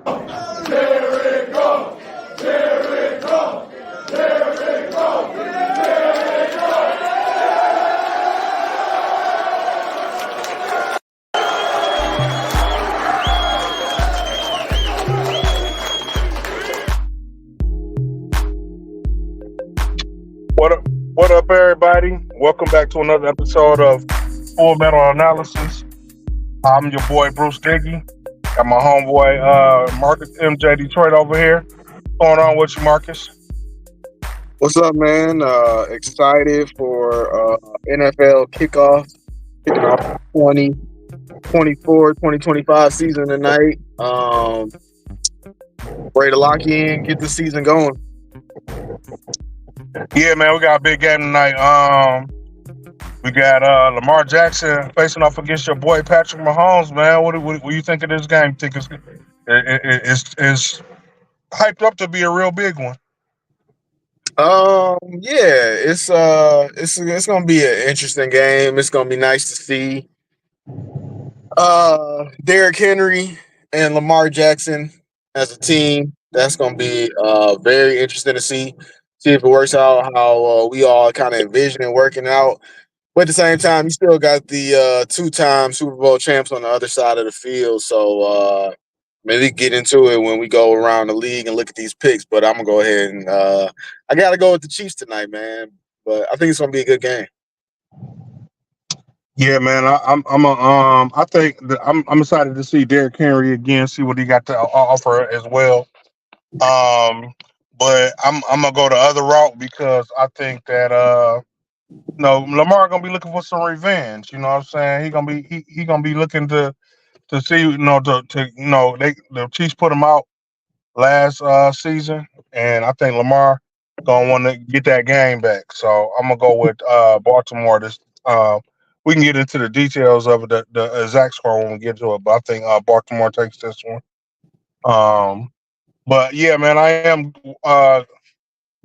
What up, everybody? Welcome back to another episode of Full Metal Analysis. I'm your boy Bruce Diggy. Got my homeboy Marcus MJ Detroit over here. What's going on with you, Marcus? What's up, man? Excited for NFL kickoff, kicking off 2024, 2025 season tonight. Ready to lock in, get the season going. Yeah, man, we got a big game tonight. We got Lamar Jackson facing off against your boy Patrick Mahomes, man. What do you think of this game? Think it's hyped up to be a real big one. Yeah, it's gonna be an interesting game. It's gonna be nice to see Derrick Henry and Lamar Jackson as a team. That's gonna be very interesting to see. See if it works out how we all kind of envision it working out. But at the same time, you still got the two-time Super Bowl champs on the other side of the field. So maybe get into it when we go around the league and look at these picks. But I'm gonna go ahead and I gotta go with the Chiefs tonight, man. But I think it's gonna be a good game. Yeah, man. I think that I'm excited to see Derrick Henry again, see what he got to offer as well. Um, but I'm gonna go the other route because I think that Lamar gonna be looking for some revenge. You know what I'm saying? He gonna be looking to see the Chiefs put him out last season, and I think Lamar gonna want to get that game back. So I'm gonna go with Baltimore. We can get into the details of the exact score when we get to it, but I think Baltimore takes this one. Um, but yeah, man, I am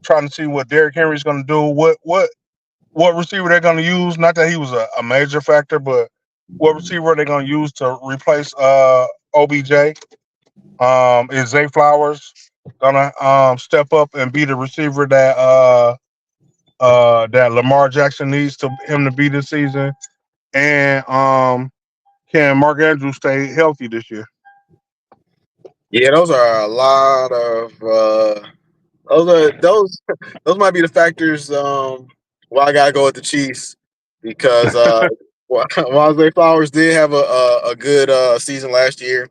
trying to see what Derrick Henry's going to do. What receiver they're going to use? Not that he was a major factor, but what receiver they're going to use to replace OBJ? Is Zay Flowers gonna step up and be the receiver that Lamar Jackson needs to him to be this season? And can Mark Andrews stay healthy this year? Yeah, those are a lot of those might be the factors. Why I gotta go with the Chiefs because while Zay Flowers did have a good season last year,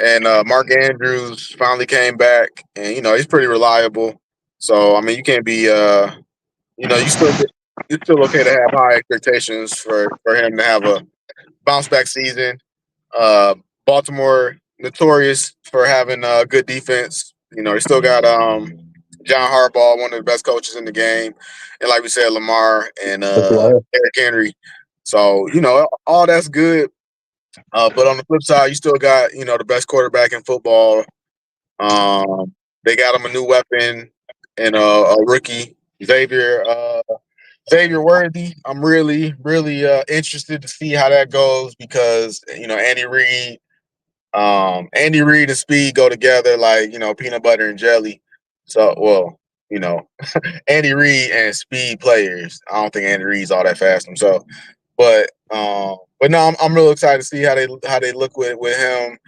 and Mark Andrews finally came back, and he's pretty reliable. So I mean, you can't be you still it's still okay to have high expectations for him to have a bounce back season. Uh, Baltimore notorious for having good defense. They still got John Harbaugh, one of the best coaches in the game, and like we said, Lamar and Eric Henry. So all that's good. But on the flip side, you still got the best quarterback in football. They got him a new weapon and a rookie Xavier Worthy. I'm really really interested to see how that goes because Andy Reid and speed go together like peanut butter and jelly. So you know Andy Reid and speed players. I don't think Andy Reid's all that fast himself. But no, I'm real excited to see how they look with him.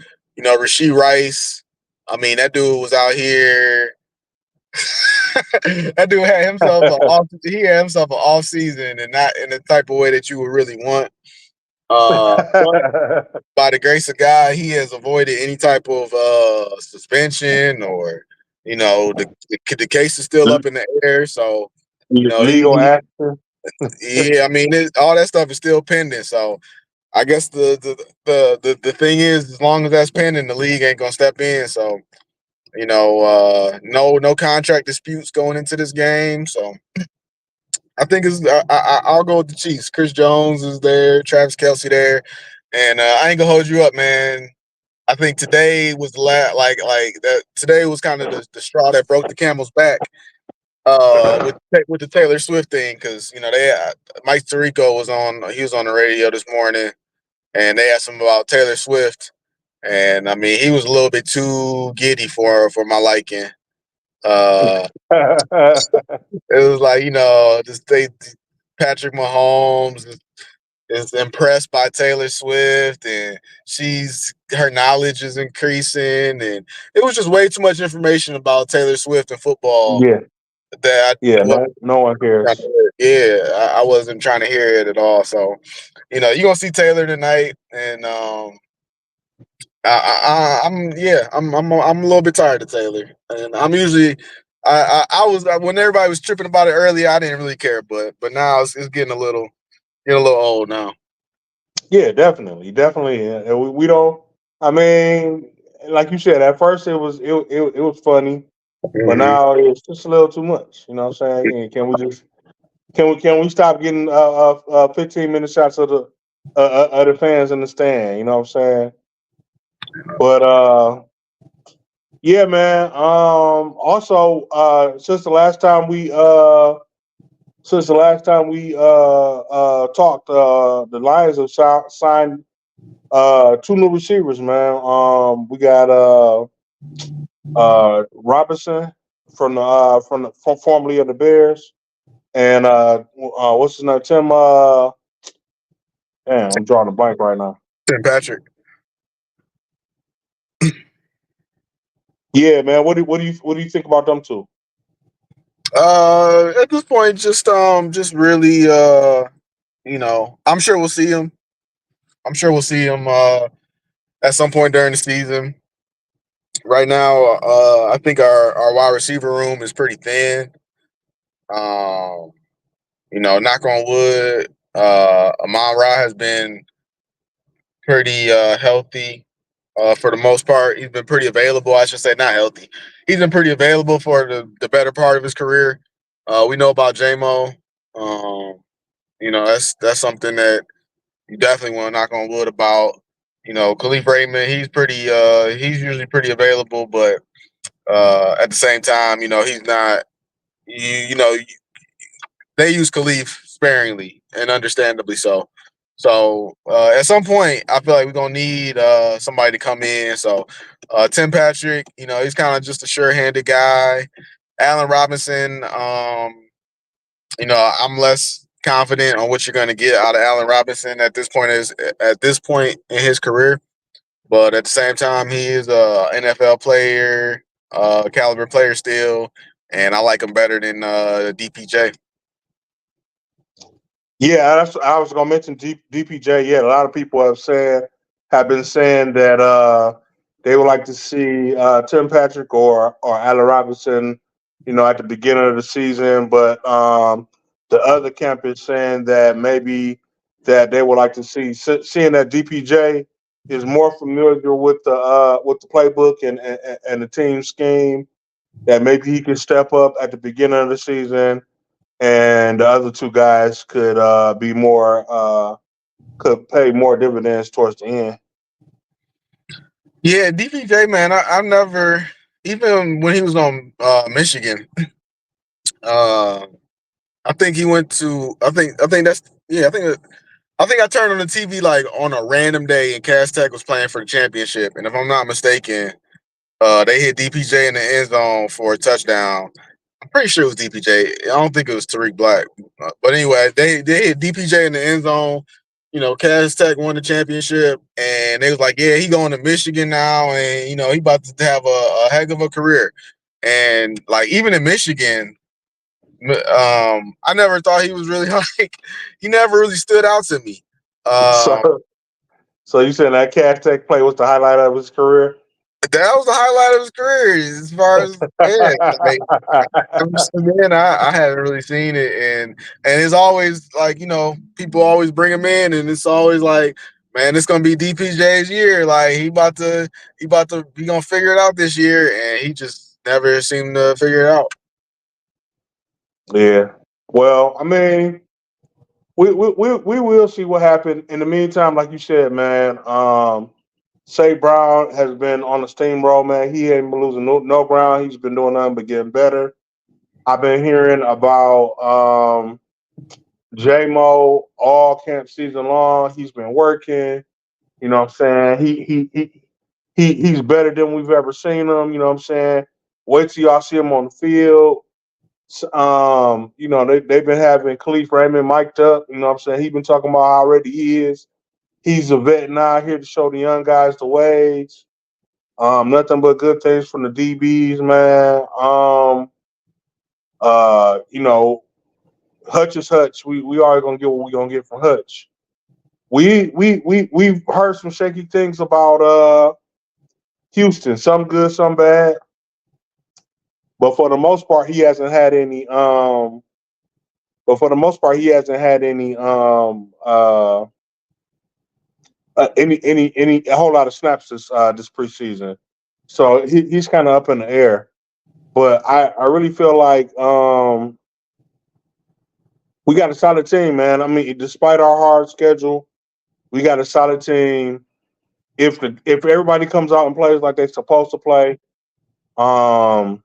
Rasheed Rice. I mean, that dude was out here. That dude had himself an off season and not in the type of way that you would really want. But by the grace of God, he has avoided any type of suspension or the case is still up in the air. So Legal action. yeah, I mean all that stuff is still pending. So I guess the thing is, as long as that's pending, the league ain't gonna step in. So no contract disputes going into this game. So I think I'll go with the Chiefs. Chris Jones is there, Travis Kelce there, and I ain't gonna hold you up, man. I think today was the like that. Today was kind of the straw that broke the camel's back with the Taylor Swift thing because Mike Tirico was on the radio this morning and they asked him about Taylor Swift and I mean he was a little bit too giddy for my liking. Uh, it was like just Patrick Mahomes is impressed by Taylor Swift, and her knowledge is increasing, and it was just way too much information about Taylor Swift and football Yeah, that yeah. I wasn't No one trying to cares. hear. Yeah, I wasn't trying to hear it at all. So you're gonna see Taylor tonight, and I'm a little bit tired of Taylor, and I'm usually. I was when everybody was tripping about it earlier. I didn't really care, but now it's getting a little old now. Yeah, definitely, definitely. And we don't. I mean, like you said, at first it was funny, but Mhm. now it's just a little too much. You know what I'm saying? And can we stop getting 15-minute shots of the fans in the stand? You know what I'm saying? But yeah, man. Also, since the last time we talked, the Lions have signed two new receivers, man. We got Robinson from formerly of the Bears, and what's his name? Tim. Damn, I'm drawing a blank right now. Tim Patrick. Yeah, man. What do you think about them two? At this point, just really, I'm sure we'll see him. I'm sure we'll see him at some point during the season. Right now, I think our wide receiver room is pretty thin. Um, knock on wood, Amon Ra has been pretty healthy for the most part. He's been pretty available. I should say, not healthy. He's been pretty available for the better part of his career. We know about JMO. Um, that's something that you definitely want to knock on wood about. Khalif Raymond, he's usually pretty available, but at the same time, he's not. You know, they use Khalif sparingly and understandably so. So at some point, I feel like we're gonna need somebody to come in. So Tim Patrick, he's kind of just a sure-handed guy. Allen Robinson, I'm less confident on what you're going to get out of Allen Robinson at this point in his career. But at the same time, he is a NFL player, caliber player still, and I like him better than DPJ. Yeah, I was gonna mention DPJ. Yeah, a lot of people have been saying that they would like to see Tim Patrick or Allen Robinson, at the beginning of the season. But the other camp is saying that maybe that they would like to seeing that DPJ is more familiar with the playbook and the team scheme. That maybe he can step up at the beginning of the season and the other two guys could pay more dividends towards the end. Yeah, DPJ, man, I've never, even when he was on Michigan, uh, I think I turned on the TV like on a random day and Cass Tech was playing for the championship. And if I'm not mistaken, they hit DPJ in the end zone for a touchdown. I'm pretty sure it was DPJ. I don't think it was Tariq Black. But anyway, they hit DPJ in the end zone. Cass Tech won the championship, and they was like, "Yeah, he going to Michigan now, and he about to have a heck of a career." And like even in Michigan, I never thought he was really like he never really stood out to me. So, Um, so you saying that Cash Tech play was the highlight of his career? that was the highlight of his career, as far as like ever since then, I haven't really seen it, and it's always like people always bring him in, and it's always like, man, it's gonna be DPJ's year. Like he gonna figure it out this year, and he just never seemed to figure it out. Yeah. Well, I mean, we will see what happens. In the meantime, like you said, man, Say Brown has been on the steamroll, man. He ain't been losing no ground. He's been doing nothing but getting better. I've been hearing about J Mo all camp season long. He's been working. You know what I'm saying? he's better than we've ever seen him. You know what I'm saying? Wait till y'all see him on the field. They've been having Khalif Raymond mic'd up. You know what I'm saying? He's been talking about how ready he is. He's a vet now here to show the young guys the ways. Nothing but good things from the DBs, man. You know, Hutch is Hutch. We are gonna get what we gonna get from Hutch. We've heard some shaky things about Houston, some good, some bad. But for the most part, he hasn't had any. But for the most part, he hasn't had any a whole lot of snaps this preseason. So he's kind of up in the air. But I really feel like we got a solid team, man. I mean, despite our hard schedule, we got a solid team. If everybody comes out and plays like they're supposed to play, um,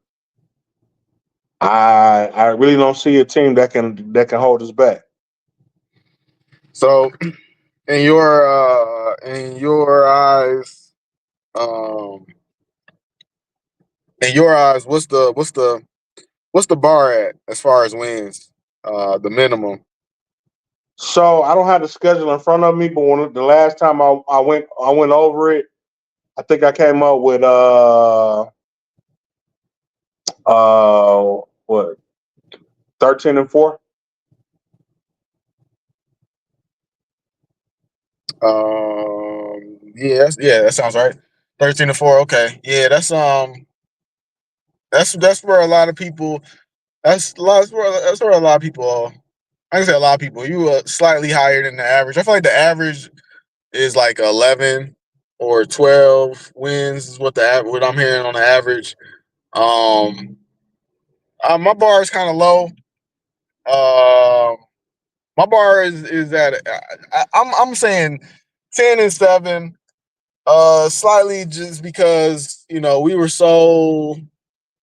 I really don't see a team that can hold us back. So in your eyes, um, what's the bar at as far as wins? The minimum. So I don't have the schedule in front of me, but when the last time I went over it, I think I came up with what 13-4. Yeah, that sounds right. 13-4. Okay, yeah, that's where a lot of people. That's where a lot of people. I can say a lot of people. You were slightly higher than the average. I feel like the average is like 11 or 12 wins is what I'm hearing on the average. Um, my bar is kind of low. Um, my bar is at I'm saying 10-7. Slightly just because we were so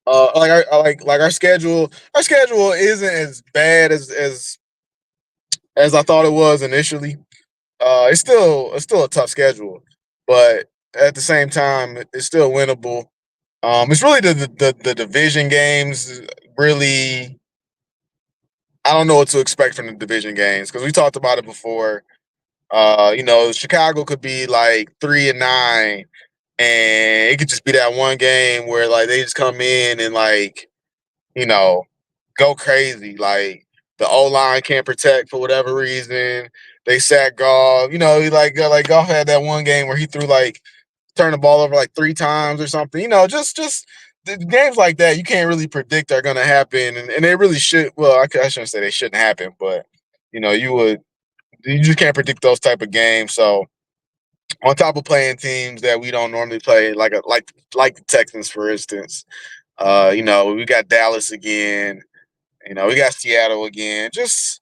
like our schedule isn't as bad as I thought it was initially. It's still a tough schedule, but at the same time, it's still winnable. It's really the division games. Really, I don't know what to expect from the division games because we talked about it before. Chicago could be like 3-9, and it could just be that one game where like they just come in and like you know go crazy. Like the O line can't protect for whatever reason. They sack Goff. Like Goff had that one game where he threw like turned the ball over like 3 times or something. Just the games like that you can't really predict are going to happen, and they really should. Well, I shouldn't say they shouldn't happen, but you just can't predict those type of games. So on top of playing teams that we don't normally play, like the Texans, for instance, we got Dallas again. We got Seattle again. Just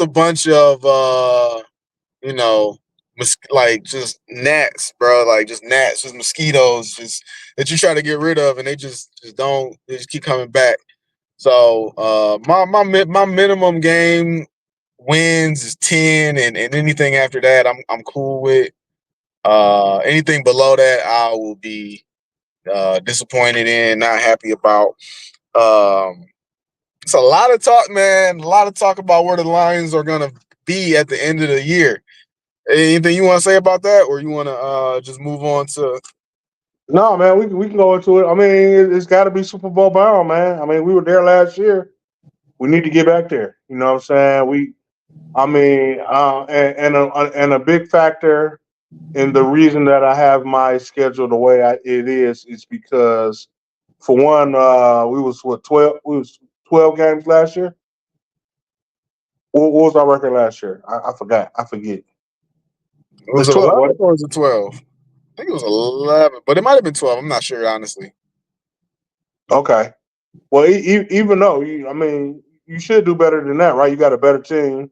a bunch of like just gnats, bro. Like just gnats, just mosquitoes, just that you try to get rid of, and they just don't. They just keep coming back. So my minimum game wins is 10, and anything after that, I'm cool with. Anything below that, I will be disappointed in, not happy about. Um, it's a lot of talk, man. A lot of talk about where the Lions are gonna be at the end of the year. Anything you want to say about that, or you want to just move on to? No, man, we can go into it. I mean, it's got to be Super Bowl bound, man. I mean, we were there last year. We need to get back there. You know what I'm saying? I mean, and a big factor in the reason that I have my schedule the way it is because, for one, we was what 12. We was 12 games last year. What was our record last year? I forgot. I forget. It was Was it 12. 11 What? or was it 12? I think it was 11, but it might have been 12. I'm not sure, honestly. Okay. Well, even though I mean, you should do better than that, right? You got a better team.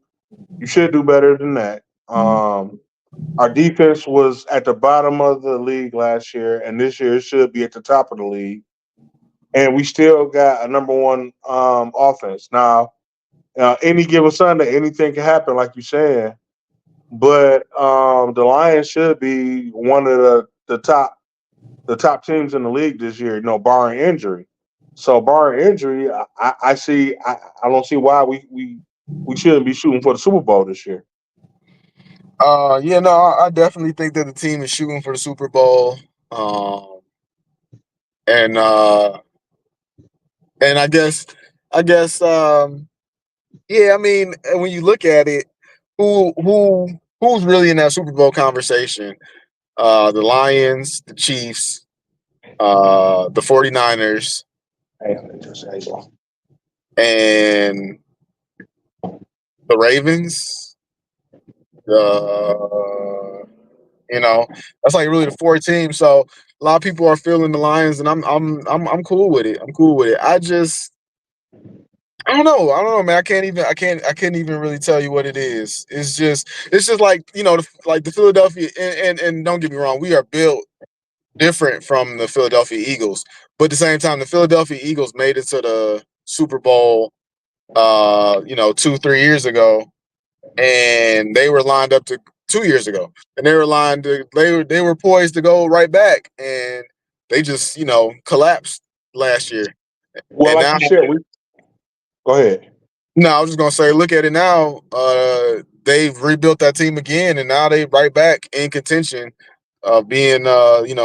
You should do better than that. Our defense was at the bottom of the league last year, and this year it should be at the top of the league. And we still got a number one offense. Now, any given Sunday, anything can happen, like you're saying. But the Lions should be one of the top. the top teams in the league this year. Barring injury. So barring injury, I see. I don't see why we shouldn't be shooting for the Super Bowl this year. Yeah, no, I definitely think that the team is shooting for the Super Bowl. Um, and and I guess, yeah, I mean, when you look at it, who's really in that Super Bowl conversation? The Lions, the Chiefs, the 49ers, Hey, just hey, bro. and the Ravens. Uh, you know, that's like really the four teams. So a lot of people are feeling the Lions, and I'm cool with it. I'm cool with it. I don't know. I don't know, man. I can't even really tell you what it is. It's just like like the Philadelphia. And don't get me wrong, we are built different from the Philadelphia Eagles, but at the same time, the Philadelphia Eagles made it to the Super Bowl. 2 3 years ago, and they were lined up to 2 years ago, and they were poised to go right back, and they just collapsed last year, Well, and like now. you said, we go ahead. No, I was just gonna say, look at it now. They've rebuilt that team again, and now they right back in contention of being,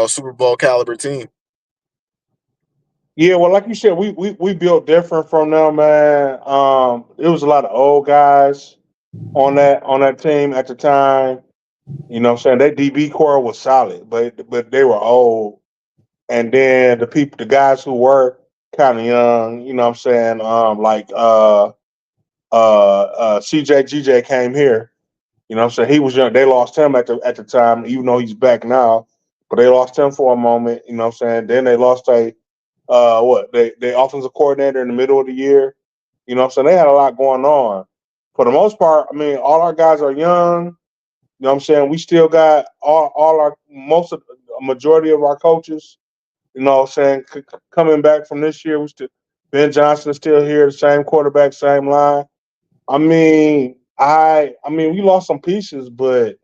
Super Bowl caliber team. Yeah, well, like you said, we built different from them, man. It was a lot of old guys on that team at the time. What I'm saying? That DB core was solid, but they were old. And then the guys who were kind of young, what I'm saying, like CJ GJ came here. What I'm saying? He was young. They lost him at the time, even though he's back now. But they lost him for a moment. What I'm saying? Then they lost they offensive coordinator in the middle of the year. What I'm saying? They had a lot going on. For the most part, I mean, all our guys are young. What I'm saying? We still got all our most of a majority of our coaches. What I'm saying? Coming back from this year, we still Ben Johnson is still here, the same quarterback, same line. I mean, we lost some pieces, but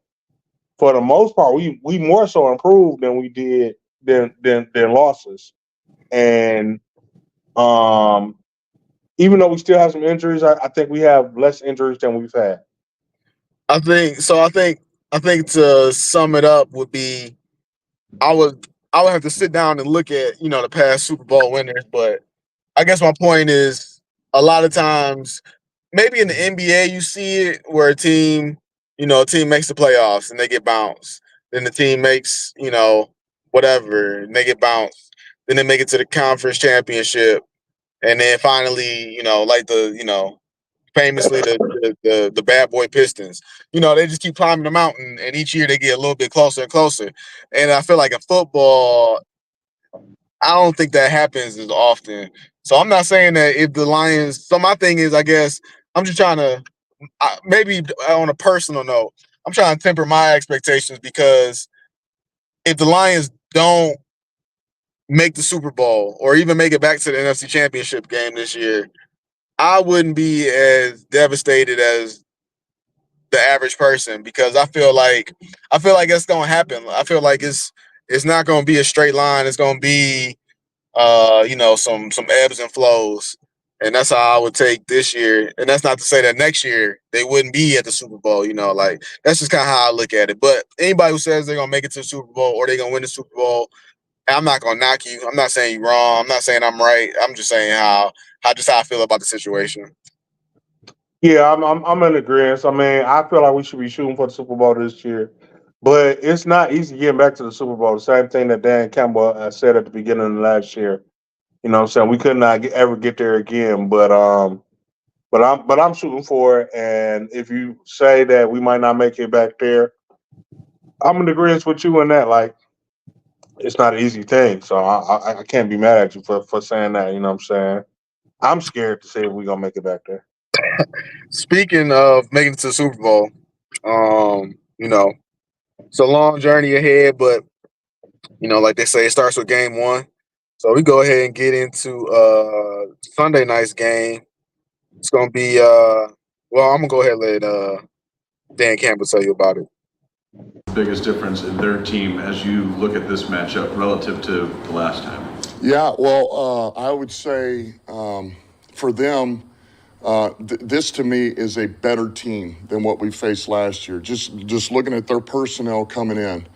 for the most part, we more so improved than we did than losses. And um, even though we still have some injuries, I think we have less injuries than we've had. I think so. I think to sum it up would be I would I would have to sit down and look at the past Super Bowl winners, but I guess my point is a lot of times maybe in the NBA you see it where a team makes the playoffs and they get bounced. Then the team makes, whatever, and they get bounced. Then they make it to the conference championship. And then finally, like famously the bad boy Pistons. They just keep climbing the mountain and each year they get a little bit closer and closer. And I feel like in football, I don't think that happens as often. So I'm not saying that if the Lions. So my thing is, I guess I'm just trying to maybe on a personal note, I'm trying to temper my expectations because if the Lions don't make the Super Bowl or even make it back to the NFC Championship game this year, I wouldn't be as devastated as the average person because I feel like it's gonna happen. I feel like it's not gonna be a straight line. It's gonna be some ebbs and flows. And that's how I would take this year. And that's not to say that next year they wouldn't be at the Super Bowl, like that's just kind of how I look at it. But anybody who says they're gonna make it to the Super Bowl or they're gonna win the Super Bowl, I'm not gonna knock you. I'm not saying you're wrong. I'm not saying I'm right. I'm just saying how I feel about the situation. Yeah, I'm in agreement. I mean, I feel like we should be shooting for the Super Bowl this year, but it's not easy getting back to the Super Bowl. The same thing that Dan Campbell said at the beginning of last year. What I'm saying? We could not ever get there again, but I'm shooting for it. And if you say that we might not make it back there, I'm in agreement with you in that. Like, it's not an easy thing, so I can't be mad at you for saying that. You know what I'm saying? I'm scared to say if we're gonna make it back there. Speaking of making it to the Super Bowl, it's a long journey ahead, but like they say, it starts with game one. So we go ahead and get into Sunday night's game. It's gonna be well, I'm gonna go ahead and let Dan Campbell tell you about it. Biggest difference in their team as you look at this matchup relative to the last time? Yeah, well, I would say for them, this to me is a better team than what we faced last year. Just looking at their personnel coming in,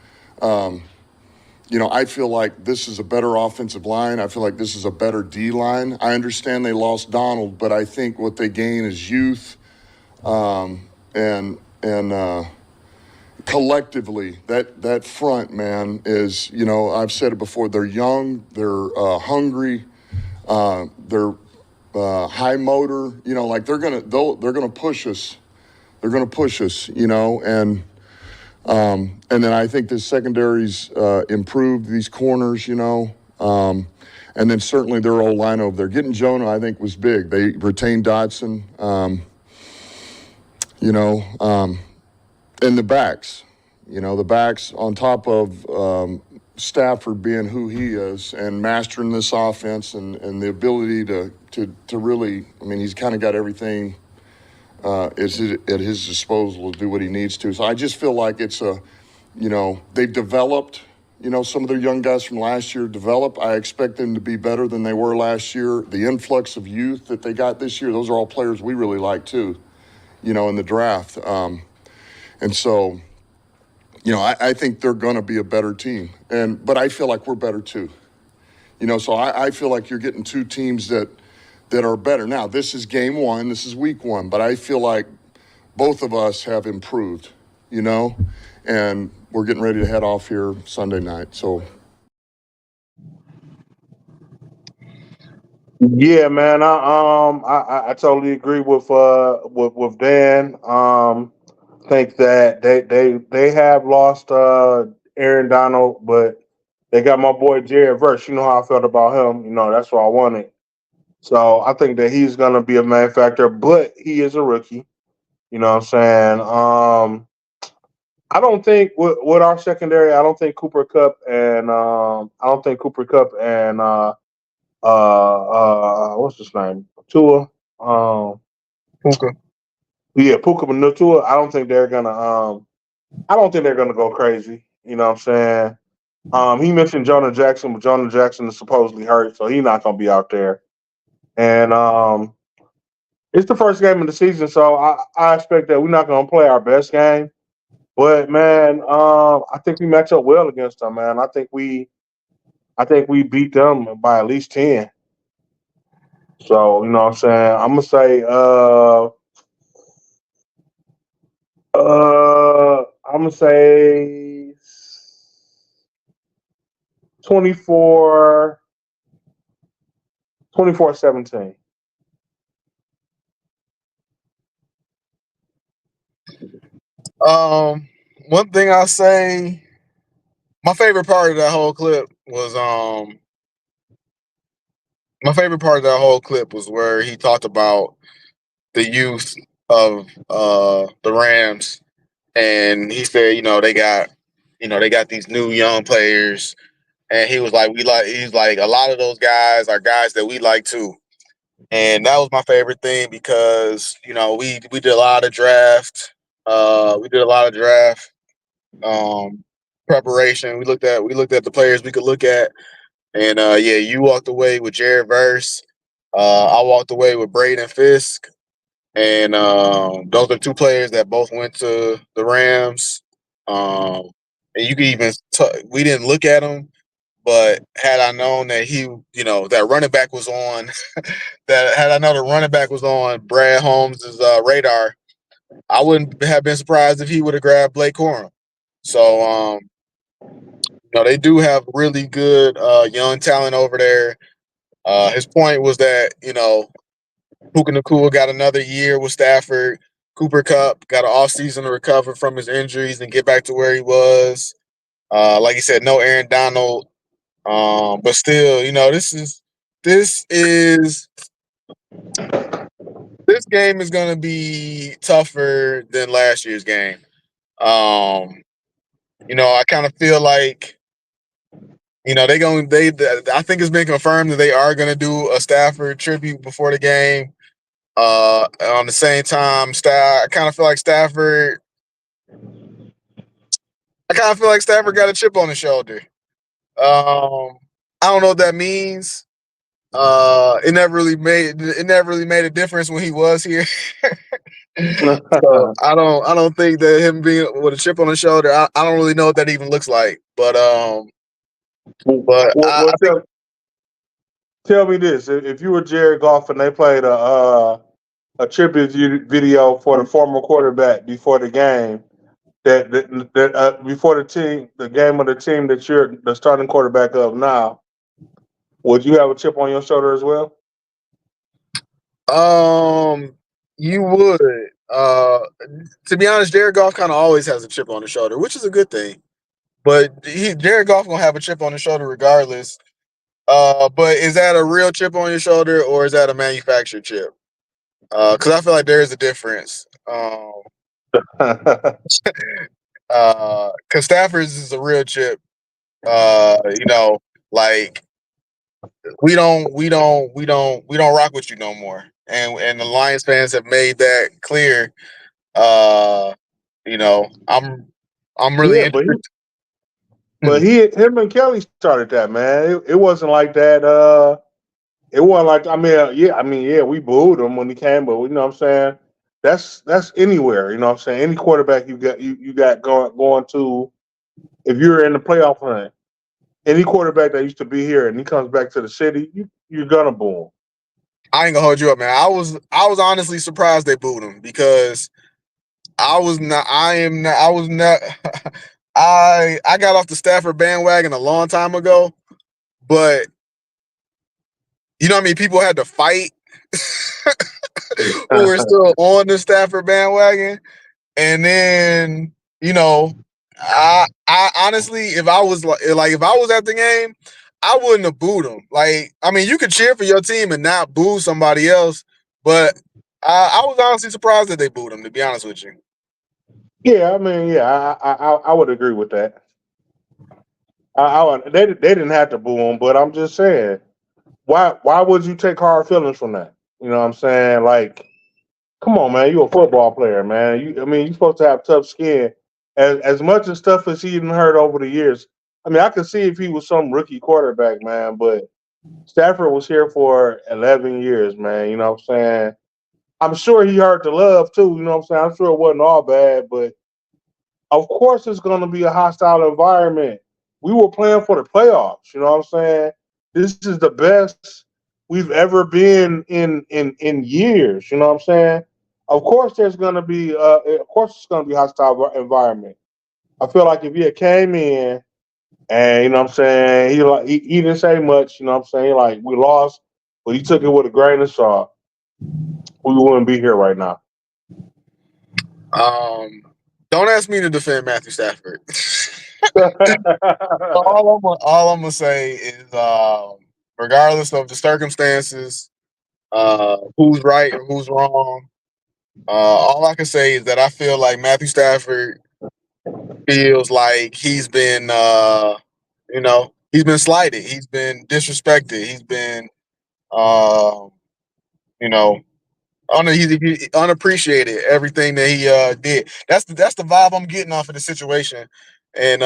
I feel like this is a better offensive line. I feel like this is a better D line. I understand they lost Donald, but I think what they gain is youth, and collectively that front, man, is, I've said it before. They're young, they're hungry, they're high motor. Like they're gonna push us. They're gonna push us. And then I think the secondary's improved these corners. And then certainly their old line over there. Getting Jonah, I think, was big. They retained Dotson. You know, um, and the backs. The backs on top of Stafford being who he is and mastering this offense and the ability to really, I mean, he's kind of got everything at his disposal to do what he needs to. So I just feel like they've developed, some of their young guys from last year develop. I expect them to be better than they were last year. The influx of youth that they got this year, those are all players we really like too, in the draft. And so, I think they're going to be a better team. But I feel like we're better too. So I feel like you're getting two teams that are better. Now, this is game one, this is week one, but I feel like both of us have improved, and we're getting ready to head off here Sunday night. So, Yeah, man. I totally agree with Dan. Think that they have lost Aaron Donald, but they got my boy Jared Verse. You know how I felt about him. That's what I wanted. So I think that he's gonna be a main factor, but he is a rookie. You know what I'm saying? I don't think with our secondary, I don't think Cooper Cup and what's his name? Tua. Um Puka. yeah, Puka Tua. I don't think they're gonna go crazy. You know what I'm saying? He mentioned Jonah Jackson, but Jonah Jackson is supposedly hurt, so he's not gonna be out there. And it's the first game of the season, so I expect that we're not gonna play our best game. But man, I think we match up well against them, man. I think we beat them by at least 10. So, you know what I'm saying? I'm gonna say I'm gonna say 24, 24-17. Um, One thing I'll say, my favorite part of that whole clip was where he talked about the youth of the Rams, and he said, they got these new young players, and he was like, he's like, a lot of those guys are guys that we like too. And that was my favorite thing because, we did a lot of draft. We did a lot of draft um, preparation. We looked at the players we could look at, and yeah, you walked away with Jared Verse. I walked away with Braden Fisk, and those are two players that both went to the Rams. Um, and you could even we didn't look at them, but had I known that that running back was on, that had I known the running back was on Brad Holmes' radar, I wouldn't have been surprised if he would have grabbed Blake Corum. So, they do have really good young talent over there. His point was that Puka Nakua got another year with Stafford. Cooper Cup got an offseason to recover from his injuries and get back to where he was. Like you said, no Aaron Donald, but still, this is this game is going to be tougher than last year's game. Um, I kind of feel like I think it's been confirmed that they are going to do a Stafford tribute before the game. On the same time, I kind of feel like Stafford I kind of feel like Stafford got a chip on his shoulder. I don't know what that means. It never really made a difference when he was here. So I don't think that him being with a chip on his shoulder, I don't really know what that even looks like. But I Well, think tell me this: if you were Jared Goff and they played a tribute video for the former quarterback before the game, before the game of the team that you're the starting quarterback of now, would you have a chip on your shoulder as well? you would. To be honest, Jared Goff kind of always has a chip on his shoulder, which is a good thing. But Jared Goff gonna have a chip on his shoulder regardless. But is that a real chip on your shoulder or is that a manufactured chip? Because I feel like there is a difference. Because Stafford's is a real chip. You know, like we don't rock with you no more. And the Lions fans have made that clear. Uh, you know, I'm really Yeah, interested. him and Kelly started that, man. It wasn't like that. It wasn't like yeah, we booed him when he came, but you know what I'm saying. That's anywhere, you know what I'm saying. Any quarterback you got going to, if you're in the playoff hunt, any quarterback that used to be here and he comes back to the city, you're gonna boo him. I ain't gonna hold you up, man. I was honestly surprised they booed him because I was not. I am not. I was not. I got off the Stafford bandwagon a long time ago, but you know what I mean. People had to fight who were still on the Stafford bandwagon, and then you know, I honestly, if I was like if I was at the game, I wouldn't have booed him. Like, I mean, you could cheer for your team and not boo somebody else, but I was honestly surprised that they booed him. To be honest with you. Yeah, I mean, yeah, I would agree with that. They didn't have to boo him, but I'm just saying, why would you take hard feelings from that? You know what I'm saying? Like, come on, man, you a football player, man. I mean, you're supposed to have tough skin. As much as stuff as he heard over the years. I mean, I could see if he was some rookie quarterback, man, but Stafford was here for 11 years, man. You know what I'm saying? I'm sure he heard the love too. You know what I'm saying? I'm sure it wasn't all bad, but of course it's going to be a hostile environment. We were playing for the playoffs. You know what I'm saying? This is the best we've ever been in years. You know what I'm saying? Of course, there's going to be. Of course, it's going to be a hostile environment. I feel like if he had came in and you know what I'm saying, he didn't say much. You know what I'm saying? Like we lost, but he took it with a grain of salt. We wouldn't be here right now. Um, don't ask me to defend Matthew Stafford. All I'm gonna say is, regardless of the circumstances, who's right or who's wrong, all I can say is that I feel like Matthew Stafford feels like he's been slighted, he's been disrespected, he's been, um, you know, he unappreciated everything that he did. That's the vibe I'm getting off of the situation, and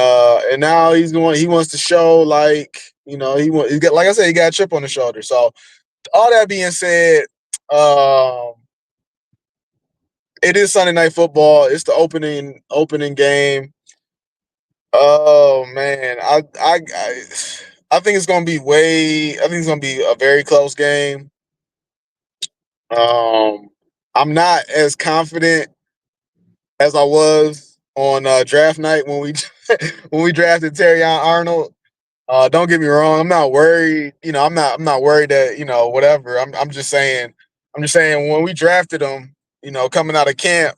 now he wants to show like he got, like I said, he got a chip on the shoulder. So all that being said, um, it is Sunday Night Football. It's the opening game. Oh man, I think it's gonna be I think it's gonna be a very close game. Um, I'm not as confident as I was on draft night when we when we drafted Terry Arnold. Don't get me wrong, I'm not worried. I'm not worried that whatever. I'm just saying when we drafted him, coming out of camp,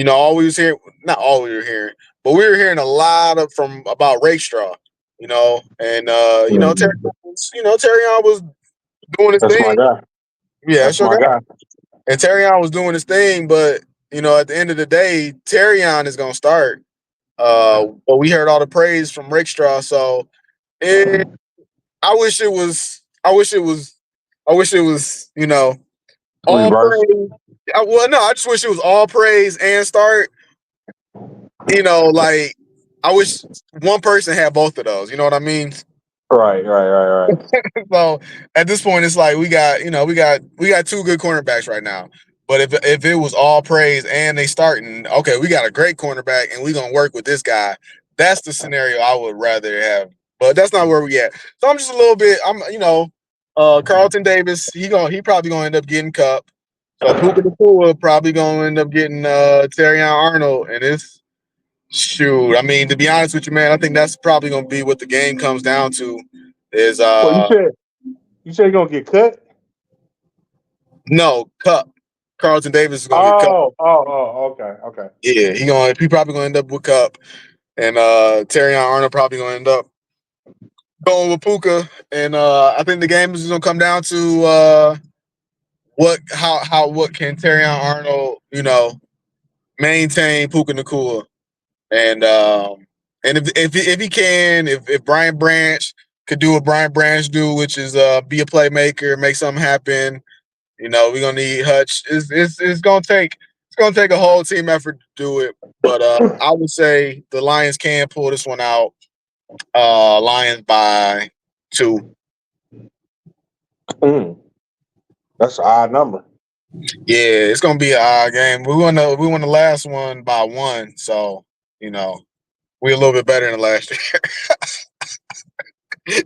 all we was hearing, not all we were hearing, but we were hearing a lot from about Rakestraw, and Terry was doing his That's my thing. guy. Yeah, That's sure. my guy. And Terrion was doing his thing, but at the end of the day, Terrion is gonna start. But we heard all the praise from Rakestraw, so it, I wish it was. I wish it was. I wish it was. All Reverse. praise. Well, no, I just wish it was all praise and start. Like I wish one person had both of those. You know what I mean? Right. So at this point, it's like we got two good cornerbacks right now. But if it was all praise and they starting, okay, we got a great cornerback and we gonna work with this guy. That's the scenario I would rather have. But that's not where we at. So I'm just a little bit. Carlton Davis. He probably gonna end up getting Cup. So Puka Nacua probably gonna end up getting Terrion Arnold, and it's shoot. I mean, to be honest with you, man, I think that's probably gonna be what the game comes down to. Is Well, you said you're gonna get cut? No, Cup. Carlton Davis is gonna get Cup. Okay. Yeah, he probably gonna end up with Cup, and Terrion Arnold probably gonna end up going with Puka. And I think the game is gonna come down to what can Terrion Arnold maintain Puka Nacua, and if he can, if Brian Branch could do what Brian Branch do, which is be a playmaker, make something happen. We're gonna need Hutch. It's gonna take a whole team effort to do it. But I would say the Lions can pull this one out. Lions by 2. That's an odd number. Yeah, it's gonna be an odd game. We won the last one by 1, so we're a little bit better than last year.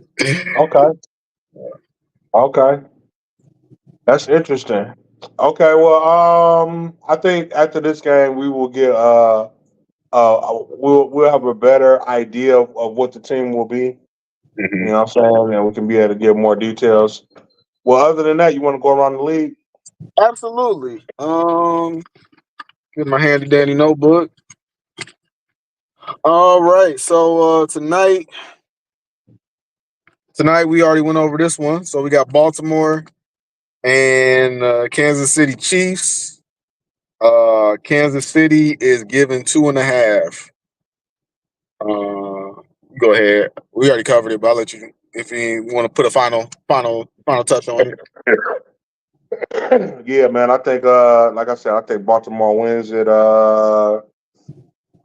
Okay. That's interesting. Okay, well, I think after this game we will get we'll have a better idea of what the team will be. You Mhm. know what I'm saying? And we can be able to give more details. Well, other than that, you want to go around the league? Absolutely. Get my handy dandy notebook. All right. So tonight we already went over this one. So we got Baltimore and Kansas City Chiefs. Kansas City is given 2.5. Go ahead. We already covered it, but I'll let you if you want to put a final touch on it. Yeah, man. I think, like I said, I think Baltimore wins it.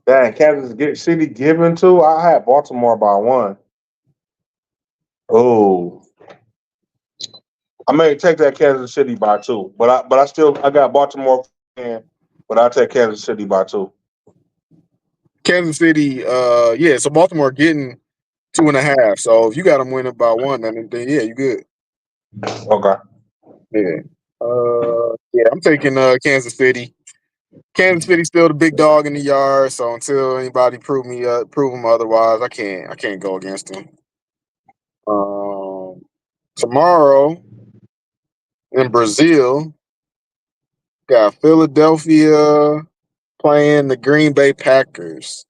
Dang, City given two. I had Baltimore by 1. Oh, I may take that Kansas City by 2, but I got Baltimore, but I take Kansas City by 2. Kansas City, yeah. So Baltimore getting 2.5. So if you got them winning by 1, then yeah, you good. Okay. Yeah. Yeah. I'm taking Kansas City. Kansas City's still the big dog in the yard. So until anybody prove them otherwise, I can't go against them. Tomorrow in Brazil, got Philadelphia playing the Green Bay Packers.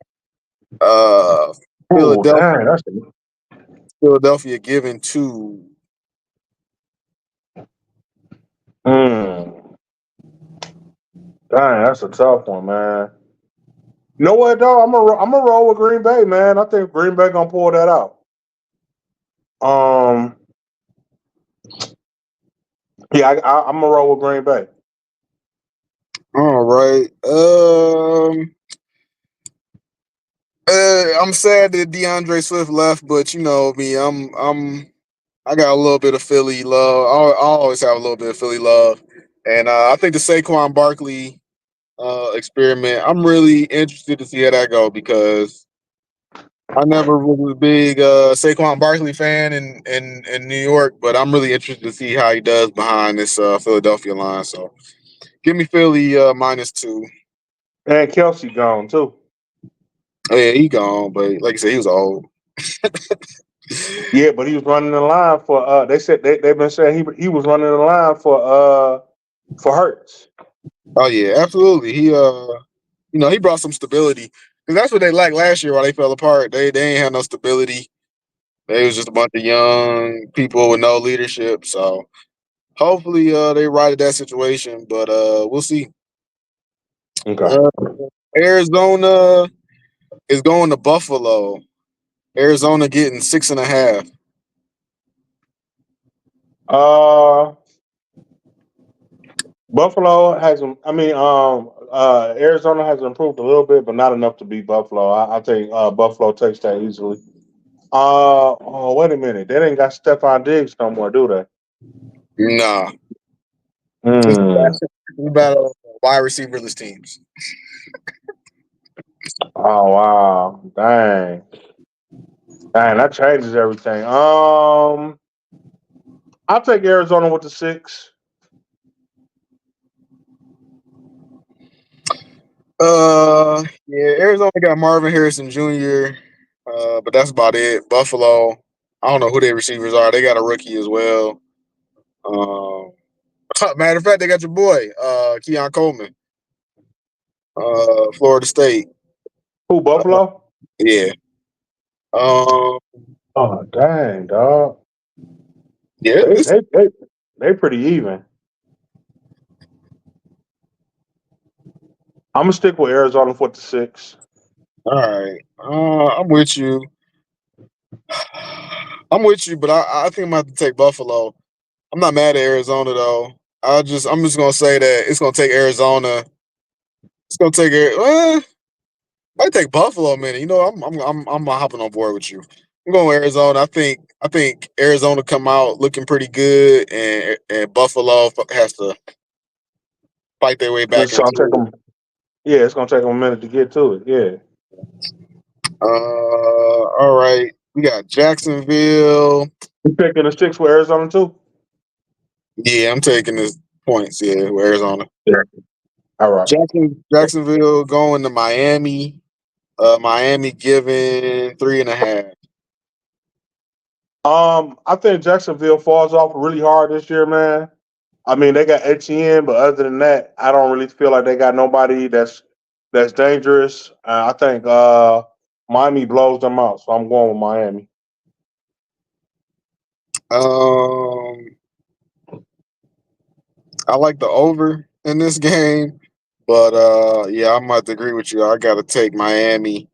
Uh, Oh, Philadelphia, dang, that's Philadelphia giving 2. dang, that's a tough one, man. You know what though? I'm gonna roll with Green Bay, man. I think Green Bay gonna pull that out. Um, yeah, I'm gonna roll with Green Bay. All right. I'm sad that DeAndre Swift left, but you know me, I got a little bit of Philly love. I always have a little bit of Philly love, and I think the Saquon Barkley experiment. I'm really interested to see how that go because I never was a big Saquon Barkley fan in New York, but I'm really interested to see how he does behind this Philadelphia line. So give me Philly -2. And Kelsey gone too. Oh, yeah, he gone, but like I said, he was old. Yeah, but he was running the line for. They said they've been saying he was running the line for Hurts. Oh yeah, absolutely. He brought some stability because that's what they lacked last year while they fell apart. They ain't had no stability. They was just a bunch of young people with no leadership. So hopefully they righted that situation, but we'll see. Okay. Uh, Arizona is going to Buffalo. Arizona getting 6.5. Uh, Buffalo has. I mean, Arizona has improved a little bit, but not enough to beat Buffalo. I think Buffalo takes that easily. Oh, wait a minute. They ain't got Stephon Diggs no more, do they? Nah, Hmm. we battle wide receiverless teams. Oh wow. Dang. Dang, that changes everything. I'll take Arizona with the 6. Yeah, Arizona got Marvin Harrison Jr. But that's about it. Buffalo, I don't know who their receivers are. They got a rookie as well. Um, matter of fact, they got your boy, Keon Coleman, Florida State. Who, Uh, Buffalo? yeah. Um, Oh dang, dog. yeah. They they they they pretty even. I'm gonna stick with Arizona with the 6. All right. I'm with you. I'm with you, but I think I'm gonna have to take Buffalo. I'm not mad at Arizona though. I'm just gonna say that it's gonna take Arizona. It's gonna take it. I take Buffalo a minute. You know, I'm hopping on board with you. I'm going with Arizona. I think Arizona come out looking pretty good, and Buffalo has to fight their way back It's gonna take into them. Yeah, it's gonna take them a minute to get to it. Yeah. it. All right. We got Jacksonville. You picking the 6 with Arizona too? Yeah, I'm taking this points. Yeah, with Arizona. Yeah. All right. Jacksonville going to Miami. Miami giving 3.5. I think Jacksonville falls off really hard this year, man. I mean, they got Etienne, but other than that, I don't really feel like they got nobody that's dangerous. I think Miami blows them out, so I'm going with Miami. Um, I like the over in this game, but yeah, I'm about to agree with you. I got to take Miami.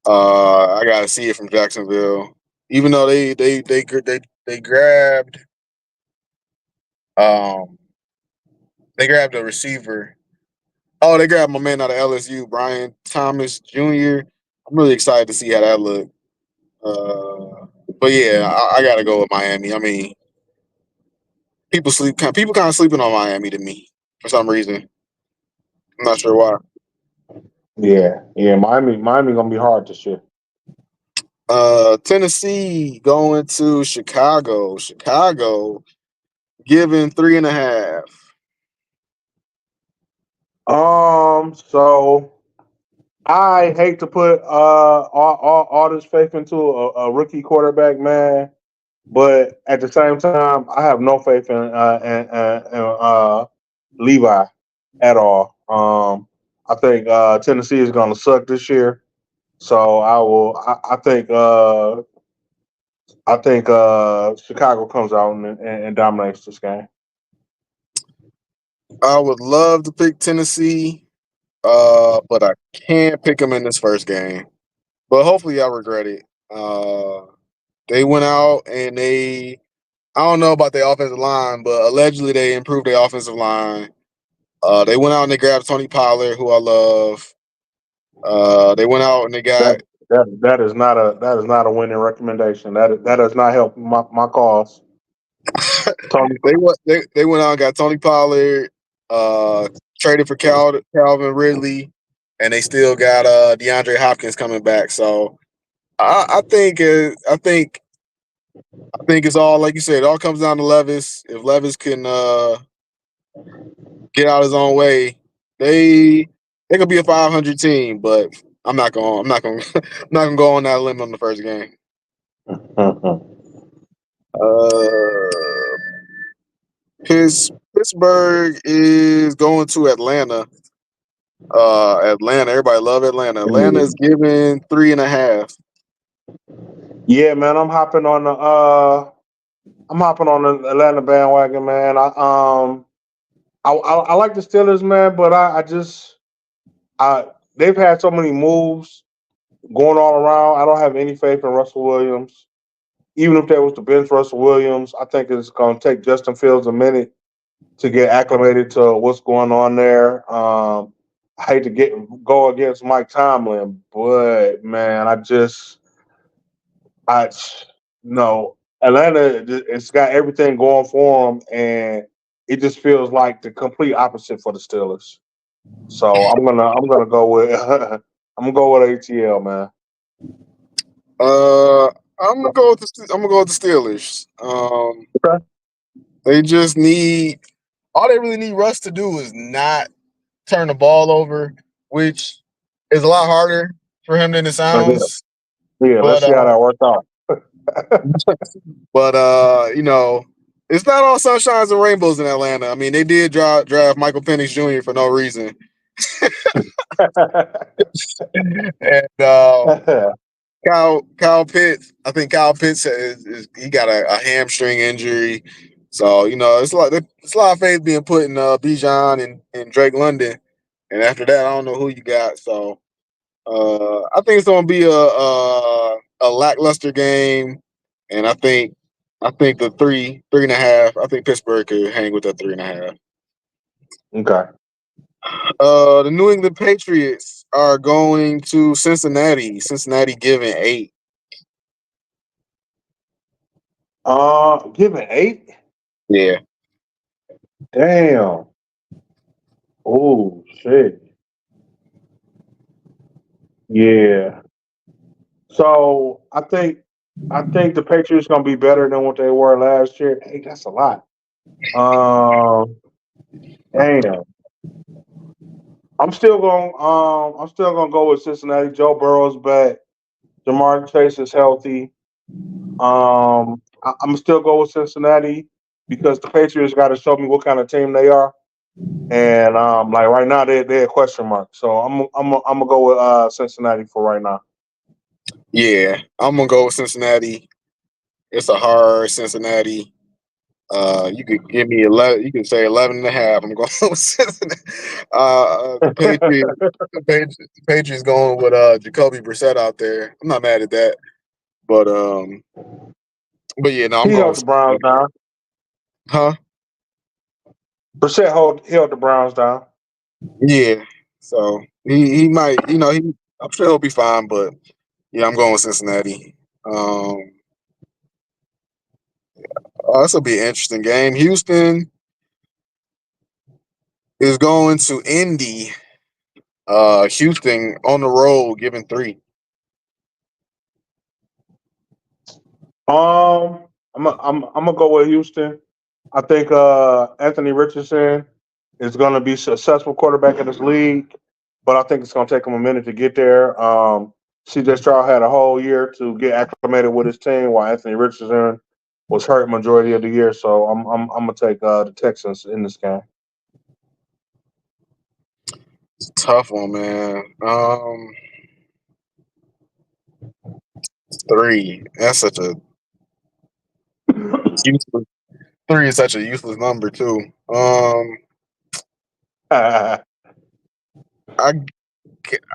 I got to see it from Jacksonville, even though they grabbed um they grabbed a receiver. Oh, they grabbed my man out of LSU, Brian Thomas Jr. I'm really excited to see how that look. Uh, but yeah, I got to go with Miami. I mean, people kind of sleeping on Miami to me for some reason. I'm not sure why. Yeah, yeah. Miami gonna be hard this year. Tennessee going to Chicago. Chicago giving 3.5. So I hate to put all this faith into a rookie quarterback, man. But at the same time, I have no faith in Levi at all. I think Tennessee is going to suck this year. So I will. I think Chicago comes out and dominates this game. I would love to pick Tennessee, but I can't pick them in this first game. But hopefully, I regret it. They went out and I don't know about their offensive line, but allegedly they improved their offensive line. They went out and they grabbed Tony Pollard, who I love. They went out and they That got that is not a winning recommendation. That does not help my cause. Tony. they went out and got Tony Pollard, uh, traded for Calvin Ridley, and they still got DeAndre Hopkins coming back. So I think it's all like you said. It all comes down to Levis. If Levis can get out his own way, they could be a 500 team. But I'm not going. I'm not going to go on that limb on the first game. Uh, Pittsburgh is going to Atlanta. Atlanta, everybody love Atlanta. Atlanta is giving 3.5. Yeah, man, I'm hopping on the Atlanta bandwagon, man. I like the Steelers, man, but I just I they've had so many moves going all around. I don't have any faith in Russell Williams. Even if there was to bench Russell Williams, I think it's going to take Justin Fields a minute to get acclimated to what's going on there. I hate to go against Mike Tomlin, but man, I no Atlanta. It's got everything going for them, and it just feels like the complete opposite for the Steelers. So I'm gonna go with I'm gonna go with ATL, man. I'm gonna go with the Steelers. Okay. They just need all they really need Russ to do is not turn the ball over, which is a lot harder for him than it sounds. Yeah, let's But see how that works out. you know, it's not all sunshines and rainbows in Atlanta. I mean, they did draft Michael Penix Jr. for no reason, and Kyle Pitts. I think Kyle Pitts he got a hamstring injury, so it's a lot of faith being put in Bijan and Drake London, and after that, I don't know who you got. So I think it's gonna be a lackluster game, and I think the 3.5. I think Pittsburgh could hang with that 3.5. Okay. The New England Patriots are going to Cincinnati. Cincinnati giving 8. Give it 8. Yeah. Damn. Oh shit. Yeah. So I think the Patriots gonna be better than what they were last year. Hey, that's a lot. Um, damn. I'm still gonna go with Cincinnati. Joe Burrow's back. Jamar Chase is healthy. I'm still go with Cincinnati because the Patriots got to show me what kind of team they are. And like right now they're a question mark. So I'm gonna go with Cincinnati for right now. Yeah. I'm gonna go with Cincinnati. It's a hard Cincinnati. You could give me 11. You could say 11.5. I'm going with Cincinnati. The Patriots. The Patriots going with Jacoby Brissett out there. I'm not mad at that, but yeah, no, I'm He going held with the Browns Cincinnati. down. Huh? Brissett held the Browns down. Yeah. So he might. I'm sure he'll be fine, but yeah, I'm going with Cincinnati. Um, this will be an interesting game. Houston is going to Indy. Houston on the road, giving 3. I'm gonna go with Houston. I think Anthony Richardson is gonna be a successful quarterback in this league, but I think it's gonna take him a minute to get there. CJ Stroud had a whole year to get acclimated with his team, while Anthony Richardson was hurt majority of the year. So I'm gonna take the Texans in this game. It's a tough one, man. 3. That's such a useless. 3 is such a useless number too. I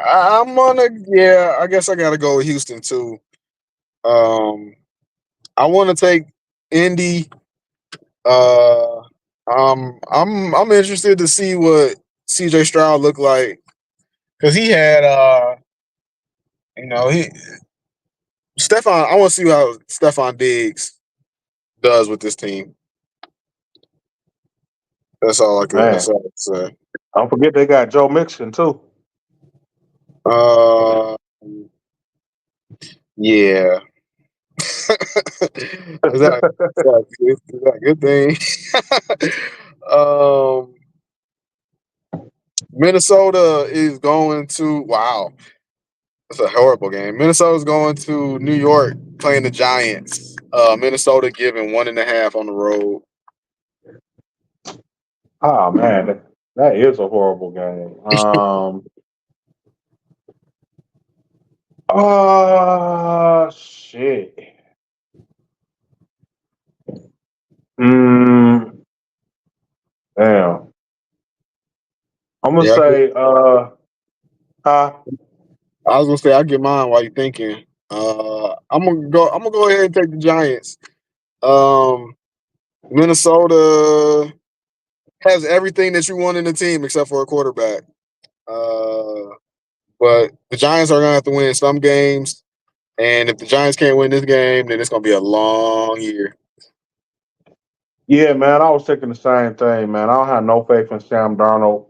I'm gonna yeah. I guess I gotta go with Houston too. Um, I want to take Indy. Uh, I'm interested to see what CJ Stroud looked like because he had he Stefan. I want to see how Stefan Diggs does with this team. That's all I could. That's Man, all I could say. don't forget they got Joe Mixon too. Uh, yeah. Is that a good thing? Minnesota is going to wow. That's a horrible game. Minnesota's going to New York playing the Giants. Minnesota giving 1.5 on the road. Oh man, that is a horrible game. Shit. Mm, damn. I'm gonna Yeah, say huh? I was gonna say I get mine while you're thinking. I'm gonna go ahead and take the Giants. Um, Minnesota has everything that you want in the team except for a quarterback. But the Giants are gonna have to win some games, and if the Giants can't win this game, then it's gonna be a long year. Yeah, man, I was thinking the same thing, man. I don't have no faith in Sam Darnold.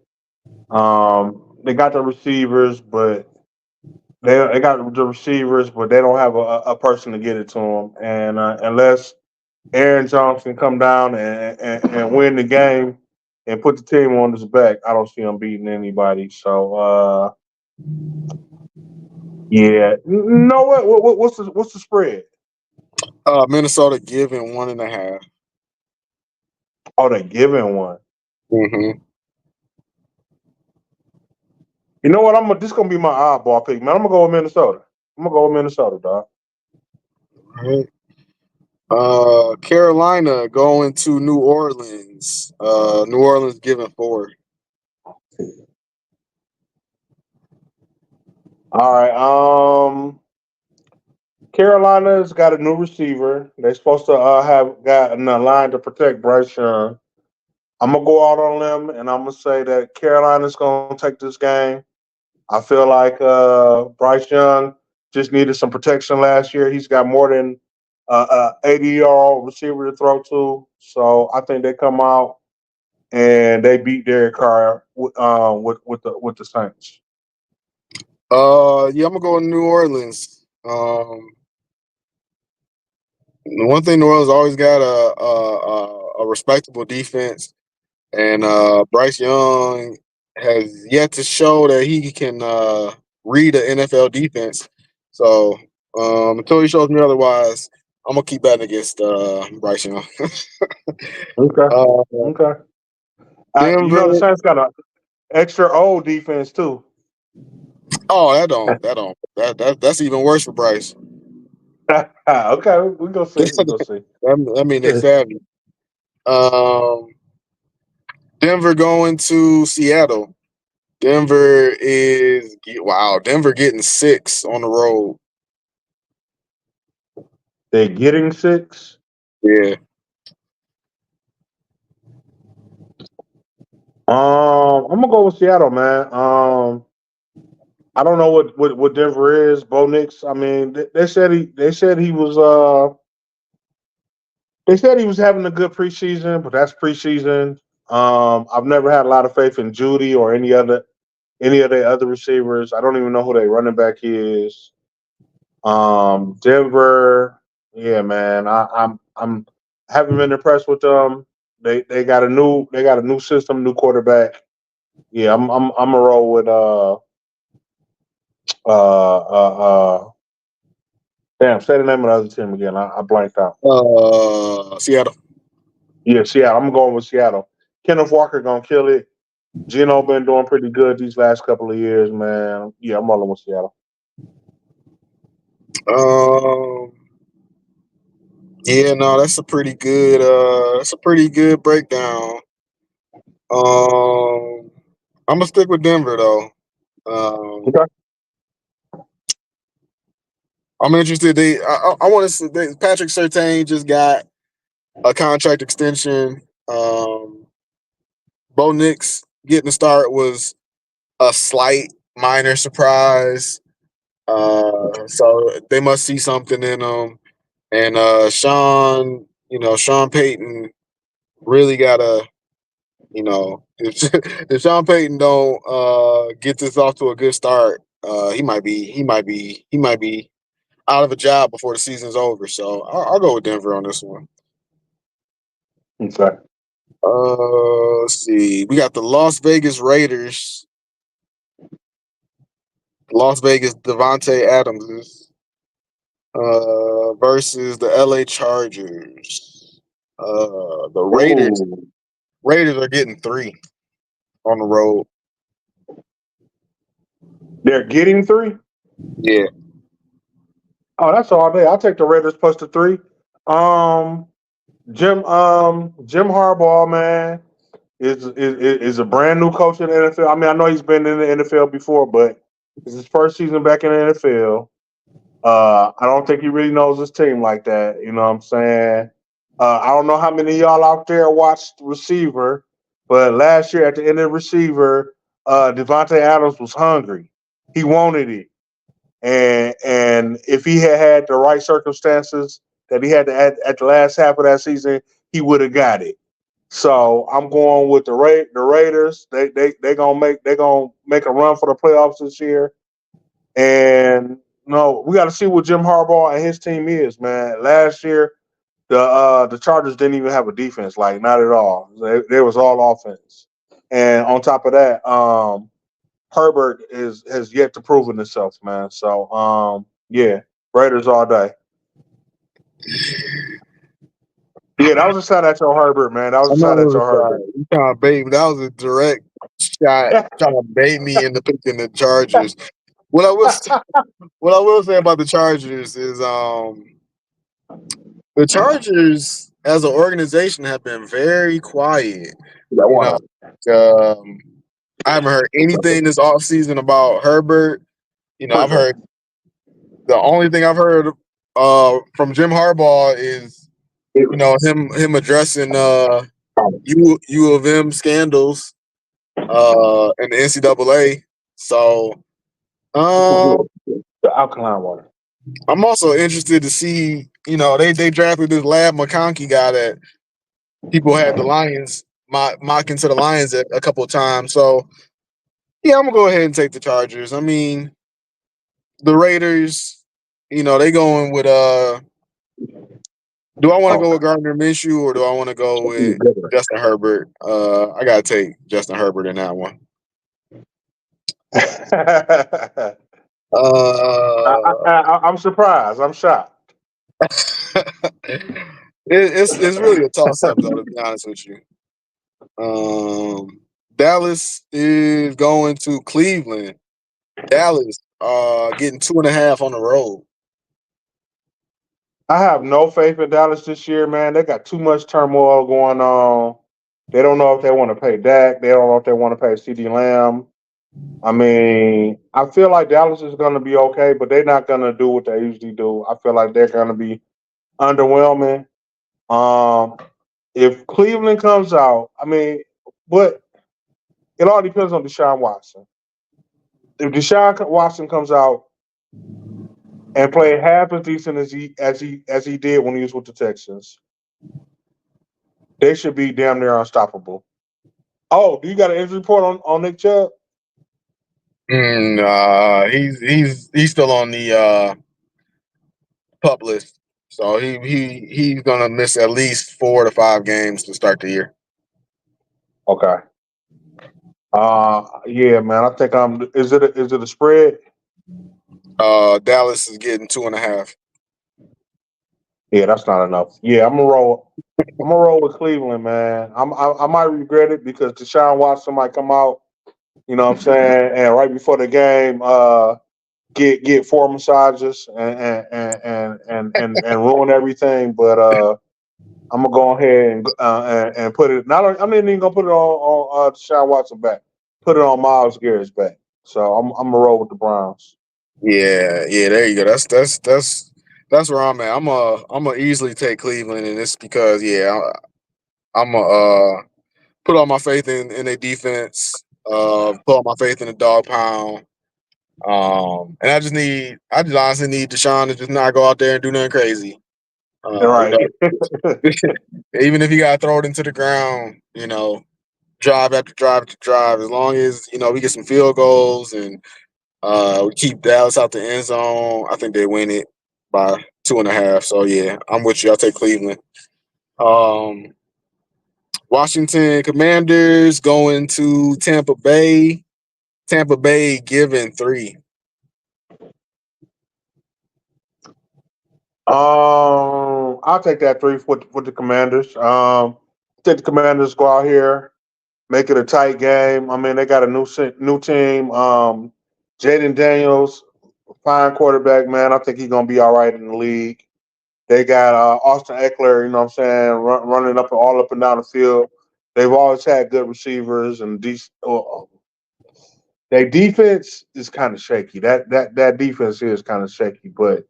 They got the receivers, but they got the receivers, but they don't have a person to get it to them. And unless Aaron Jones can come down and win the game and put the team on his back, I don't see him beating anybody. So yeah, no, what's the spread? Minnesota giving 1.5. Oh, they giving one. Mm-hmm. You know what? This gonna be my oddball pick, man. I'm gonna go with Minnesota. I'm gonna go with Minnesota, dog. Right. Carolina going to New Orleans. New Orleans giving 4. All right. Carolina's got a new receiver. They're supposed to have got a line to protect Bryce Young. I'm gonna go out on them, and I'm gonna say that Carolina's gonna take this game. I feel like Bryce Young just needed some protection last year. He's got more than 80-year-old receiver to throw to, so I think they come out and they beat Derek Carr with the Saints. Yeah, I'm gonna go with New Orleans. The one thing New Orleans always got a respectable defense, and Bryce Young has yet to show that he can read an NFL defense. So until he shows me otherwise, I'm gonna keep betting against Bryce Young. Okay, uh, okay. Denver. The Saints got an extra old defense too. Oh, that's even worse for Bryce. Okay, we go see. We go see. I mean, they savvy. Um, Denver going to Seattle. Denver getting 6 on the road. They're getting 6. Yeah. I'm gonna go with Seattle, man. I don't know what Denver is. Bo Nix. I mean, they said he was having a good preseason, but that's preseason. I've never had a lot of faith in Judy or any of the other receivers. I don't even know who their running back is. Denver, yeah, man. I'm haven't been impressed with them. They got a new system, new quarterback. Yeah, I'm a roll with uh damn, say the name of the other team again. I blanked out. Seattle. Yeah, Seattle. I'm going with Seattle. Kenneth Walker gonna kill it. Gino been doing pretty good these last couple of years, man. Yeah, I'm rolling with Seattle. Um, yeah, no, that's a pretty good breakdown. Um, I'm gonna stick with Denver though. Um, Okay. I'm interested. I want to see. Patrick Surtain just got a contract extension. Bo Nix getting the start was a slight minor surprise. So they must see something in him. And Sean Payton really gotta, if Sean Payton don't get this off to a good start, he might be out of a job before the season's over. So I'll go with Denver on this one. Okay. Let's see. We got the Las Vegas Raiders, Las Vegas Devontae Adams versus the LA Chargers. The Raiders Ooh, Raiders are getting 3 on the road. they're getting 3. Yeah. Oh, that's all day. I'll take the Raiders plus the 3. Um, Jim Harbaugh, man, is a brand new coach in the NFL. I mean, I know he's been in the NFL before, but it's his first season back in the NFL. I don't think he really knows his team like that. You know what I'm saying? I don't know how many of y'all out there watched receiver, but last year at the end of receiver, Devontae Adams was hungry. He wanted it. And if he had the right circumstances that he had at the last half of that season, he would have got it. So I'm going with the Raiders. They gonna make a run for the playoffs this year. And no, we got to see what Jim Harbaugh and his team is, man. Last year, the Chargers didn't even have a defense, like not at all. They was all offense. And on top of that, Herbert has yet to prove himself, man. So yeah, Raiders all day. Yeah, that was a shot at your Herbert, man. That was I a know shot it at was your a shot. Herbert. You trying to bait me. That was a direct shot trying to bait me into picking the Chargers. What I will what I will say about the Chargers is the Chargers as an organization have been very quiet. That You know, was. um, I haven't heard anything this offseason about Herbert. I've Appreciate heard the only thing I've heard from Jim Harbaugh is it. him addressing U of M scandals in the NCAA. So um, The alkaline water. I'm also interested to see. They drafted this Lab McConkey guy that people had the Lions mocking to the Lions a couple of times. So yeah, I'm gonna go ahead and take the Chargers. I mean, the Raiders, they going with do I want to Oh, go with Gardner Minshew or do I want to go with Justin Herbert? I gotta take Justin Herbert in that one. I, Uh, I'm surprised. I'm shocked. it's really a toss up though, to be honest with you. Dallas is going to Cleveland. Dallas getting 2.5 on the road. I have no faith in Dallas this year, man. They got too much turmoil going on. They don't know if they want to pay Dak. They don't know if they want to pay CD Lamb. I mean, I feel like Dallas is going to be okay, but they're not going to do what they usually do. I feel like they're going to be underwhelming. Um, if Cleveland comes out, I mean, but it all depends on Deshaun Watson. If Deshaun Watson comes out and play half as decent as he did when he was with the Texans, they should be damn near unstoppable. Oh, do you got an injury report on Nick Chubb? He's still on the pup list, so he's gonna miss at least 4 to 5 games to start the year. Okay. Yeah, man. I think I'm. Is it a spread? Dallas is getting 2.5. Yeah, that's not enough. Yeah, I'm gonna roll. I'm gonna roll with Cleveland, man. I might regret it because Deshaun Watson might come out. You know what I'm saying? And right before the game, get four massages and ruin everything. But I'm gonna go ahead and put it. I'm not even gonna put it on Deshaun Watson back. Put it on Miles Garrett's back. So I'm gonna roll with the Browns. Yeah. There you go. That's where I'm at. I'm a easily take Cleveland, and it's because I'm a put all my faith in their defense. Put all my faith in the dog pound. And I just honestly need Deshaun to just not go out there and do nothing crazy. All right. Even if you got to throw it into the ground, drive after drive after drive, as long as we get some field goals and we keep Dallas out the end zone, I think they win it by 2.5. So yeah, I'm with you. I'll take Cleveland. Um, Washington Commanders going to Tampa Bay. Tampa Bay giving 3. I'll take that three with the Commanders. Take the Commanders go out here, make it a tight game. I mean, they got a new team. Jaden Daniels, fine quarterback, man. I think he's gonna be all right in the league. They got Austin Eckler, you know what I'm saying, running all up and down the field. They've always had good receivers and their defense is kind of shaky. That defense is kind of shaky, but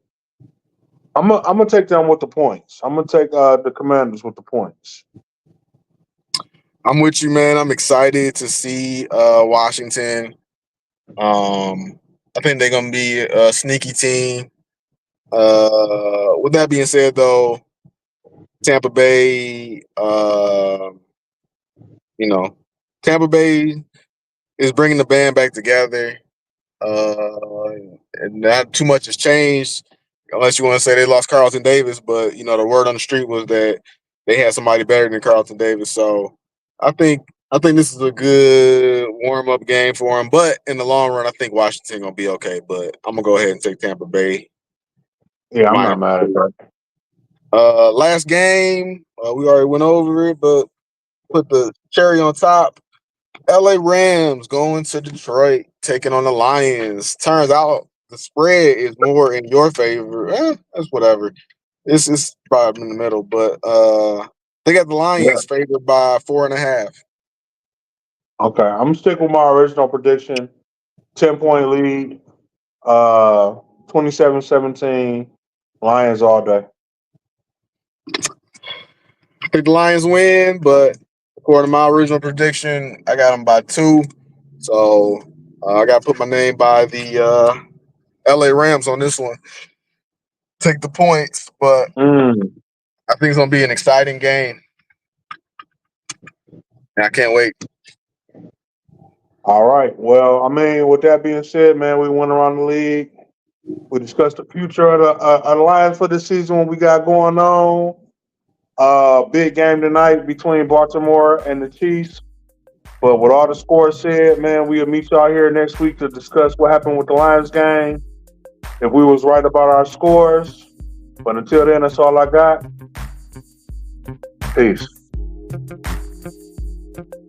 I'm gonna take them with the points. I'm gonna take the Commanders with the points. I'm with you, man. I'm excited to see Washington. I think they're gonna be a sneaky team. With that being said, though, Tampa Bay, you know, Tampa Bay is bringing the band back together. And not too much has changed, unless you want to say they lost Carlton Davis. But the word on the street was that they had somebody better than Carlton Davis. So I think this is a good warm up game for them. But in the long run, I think Washington gonna be okay. But I'm gonna go ahead and take Tampa Bay. Yeah, I'm not mad at that. Last game, we already went over it, but put the cherry on top. LA Rams going to Detroit, taking on the Lions. Turns out the spread is more in your favor. That's whatever. This is probably in the middle, but they got the Yeah. Lions favored by 4.5. Okay, I'm gonna stick with my original prediction. 10-point lead. 27-17. Lions all day. I think the Lions win, but according to my original prediction, I got them by 2. So I got to put my name by the LA Rams on this one. Take the points, but Mm. I think it's gonna be an exciting game. And I can't wait. All right. Well, I mean, with that being said, man, we went around the league. We discussed the future of the Lions for this season, what we got going on. Big game tonight between Baltimore and the Chiefs. But with all the scores said, man, we'll meet y'all here next week to discuss what happened with the Lions game. If we was right about our scores. But until then, that's all I got. Peace.